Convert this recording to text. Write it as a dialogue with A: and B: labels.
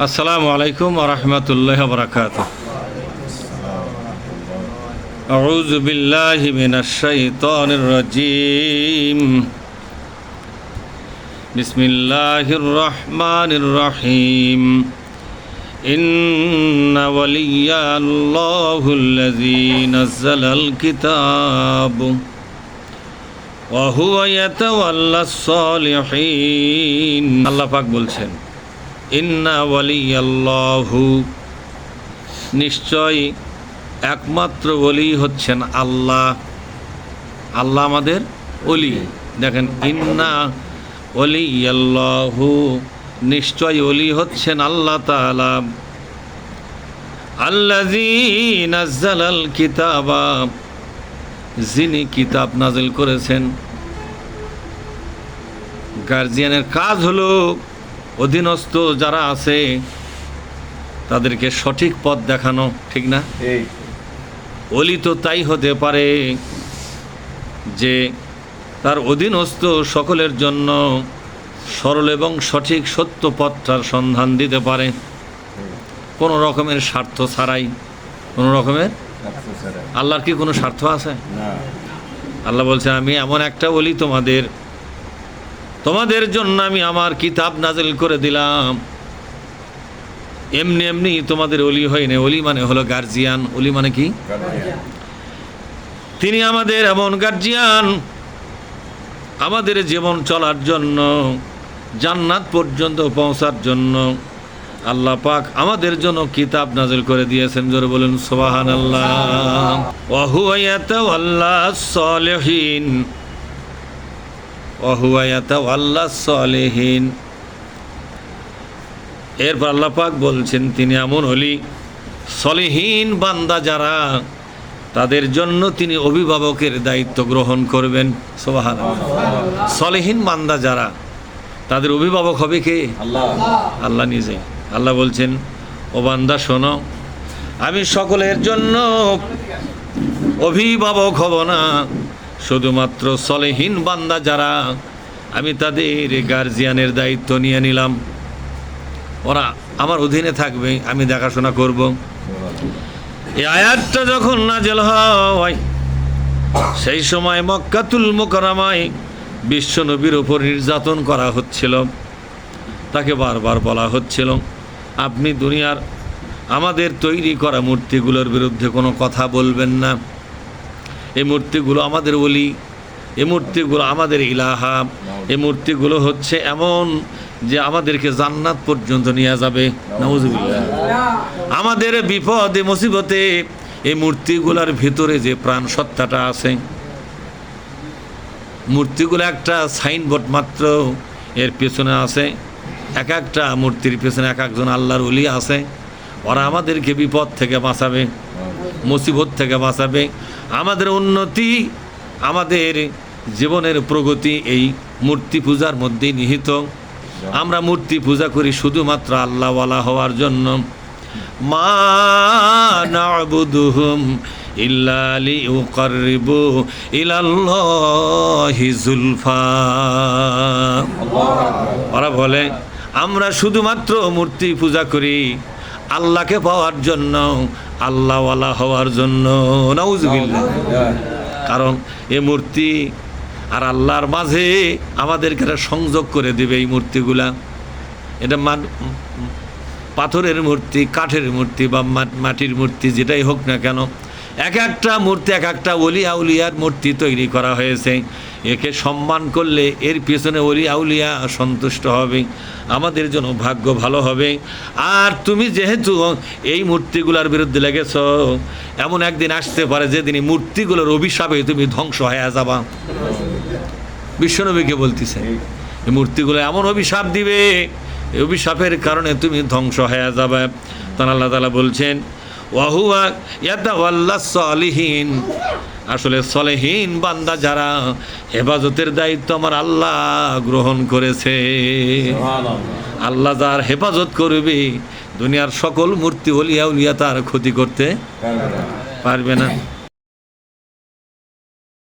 A: আসসালামু আলাইকুম ওয়া রাহমাতুল্লাহি ওয়া বারাকাতুহু। আউযু বিল্লাহি মিনাশ শাইতানির রাজীম। বিসমিল্লাহির রাহমানির রাহিম। ইন্না ওয়ালিয়াল্লাহুল্লাযী নাযালাল কিতাব ওয়া হুয়া ইয়াতাওয়াল্লাস সালিহিন। আল্লাহ পাক বলছেন, ইন্না ওয়ালিয়াল্লাহু, নিশ্চয় একমাত্র ওলি হচ্ছেন আল্লাহ। আল্লাহ আমাদের ওলি। দেখেন, ইন্না ওয়ালিয়াল্লাহু, নিশ্চয় ওলি হচ্ছেন আল্লাহ তাআলা। আল্লাযী নাযালাল কিতাবা, যিনি কিতাব নাযিল করেছেন। গার্জিয়ানের কাজ হলো অধীনস্থ যারা আছে তাদেরকে সঠিক পথ দেখানো, ঠিক না? ওলি তো তাই হতে পারে যে তার অধীনস্থ সকলের জন্য সরল এবং সঠিক সত্য পথটার সন্ধান দিতে পারে, কোনো রকমের স্বার্থ ছাড়াই। কোনো রকমের আল্লাহর কি কোনো স্বার্থ আছে? আল্লাহ বলছেন, আমি এমন একটা ওলি তোমাদের জন্য আমি আমার কিতাব নাজিল করে দিলাম। এমনি এমনি তোমাদের ওলি হয়নি। ওলি মানে হলো গার্জিয়ান। ওলি মানে কি? তিনি আমাদের এমন গার্জিয়ান, আমাদের জীবন চলার জন্য, জান্নাত পর্যন্ত পৌঁছার জন্য আল্লাহ পাক আমাদের জন্য কিতাব নাজিল করে দিয়েছেন। জোরে বলুন সুবহানাল্লাহ। ওয়া হুয়া ইয়াতাওয়াল্লাস সালিহিন, ওয়া হুয়া ইয়াতাওয়াল্লাস সালিহিন। এরপর আল্লাহ পাক বলছেন, তিনি এমন ওলি, সলিহীন বান্দা যারা, তাদের জন্য তিনি অভিভাবকের দায়িত্ব গ্রহণ করবেন। সুবহানাল্লাহ। সলিহীন বান্দা যারা, তাদের অভিভাবক হবে কে? আল্লাহ নিজে। আল্লাহ বলছেন, ও বান্দা শোনো, আমি সকলের জন্য অভিভাবক হব না, শুধুমাত্র সলিহীন বান্দা যারা, আমি তাদের গার্জিয়ানের দায়িত্ব নিয়ে নিলাম। ওরা আমার অধীনে থাকবে, আমি দেখাশোনা করব। এই আয়াতটা যখন নাযিল হয়, সেই সময় মক্কাতুল মুকাররমায় বিশ্ব নবীর উপর নির্যাতন করা হচ্ছিল। তাকে বারবার বলা হচ্ছিল, আপনি দুনিয়ার আমাদের তৈরি করা মূর্তিগুলোর বিরুদ্ধে কোনো কথা বলবেন না। এই মূর্তিগুলো আমাদের ওলি, এই মূর্তিগুলো আমাদের ইলাহা, এই মূর্তিগুলো হচ্ছে এমন যে আমাদেরকে জান্নাত পর্যন্ত নিয়ে যাবে। নাউজুবিল্লাহ। আমাদের বিপদে মুসিবতে এই মূর্তিগুলোর ভিতরে যে প্রাণ সত্তাটা আছে, মূর্তিগুলো একটা সাইনবোর্ড মাত্র, এর পেছনে আছে, এক একটা মূর্তির পেছনে এক একজন আল্লাহর ওলি আছে। ওরা আমাদেরকে বিপদ থেকে বাঁচাবে, মুসিবত থেকে বাঁচাবে। আমাদের উন্নতি, আমাদের জীবনের প্রগতি এই মূর্তি পূজার মধ্যেই নিহিত। আমরা মূর্তি পূজা করি শুধুমাত্র আল্লাহওয়ালা হওয়ার জন্য। মা না'বুদুহুম ইল্লা লিইউকাররিবু ইলাল্লাহি যুলফা। ওরা বলে, আমরা শুধুমাত্র মূর্তি পূজা করি আল্লাহকে পাওয়ার জন্য, আল্লাহওয়ালা হওয়ার জন্য। নাউজুবিল্লাহ। কারণ এই মূর্তি আর আল্লাহর মাঝে আমাদেরকে সংযোগ করে দেবে এই মূর্তিগুলা। এটা পাথরের মূর্তি, কাঠের মূর্তি বা মাটির মূর্তি, যেটাই হোক না কেন, এক একটা মূর্তি এক একটা ওলি আউলিয়ার মূর্তি তৈরি করা হয়েছে। একে সম্মান করলে এর পিছনে ওলি আউলিয়া সন্তুষ্ট হবে, আমাদের জন্য ভাগ্য ভালো হবে। আর তুমি যেহেতু এই মূর্তিগুলোর বিরুদ্ধে লেগেছ, এমন একদিন আসতে পারে যেদিন এই মূর্তিগুলোর অভিশাপে তুমি ধ্বংস হয়ে যাবা। বিশ্বনবীকে বলতেছে, এই মূর্তিগুলো এমন অভিশাপ দিবে, এই অভিশাপের কারণে তুমি ধ্বংস হয়ে যাবে। তখন আল্লাহ তাআলা বলছেন, ওয়া হুয়া ইয়াতাওয়াল্লাস সালিহিন। আসলে সলিহীন বান্দা যারা, হেফাজতের দায়িত্ব আমার আল্লাহ গ্রহণ করেছে। আল্লাহ যার হেফাজত করবে, দুনিয়ার সকল মূর্তি ওলিয়া উলিয়া তার ক্ষতি করতে পারবে না।